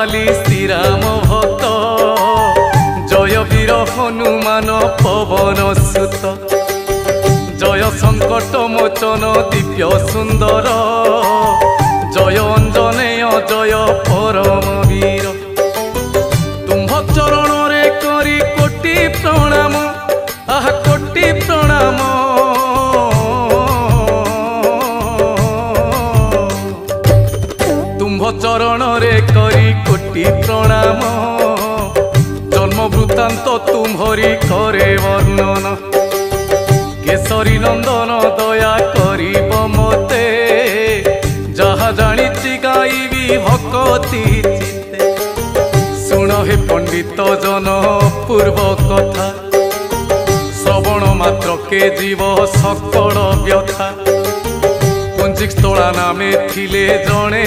बाली श्रीराम भक्त जय वीर हनुमान पवन सुत जय संकट मोचन दिव्य सुंदर जय अंजनेय जय परम वीर तुम्भ चरण रे करी कोटि प्रणाम आह कोटि प्रणाम तुम्भ चरण रे करी कोटि प्रणाम जन्म वृत्तांत तुम्हरी करे वर्णन केसरी नंदन दया करिब मते जहा जानिछि गाइबी भक्ति चित्ते सुन हे पंडित जन पूर्व कथा श्रवण मात्र के जीव सकल व्यथा पुंजिक स्थला नामे थिले जणे।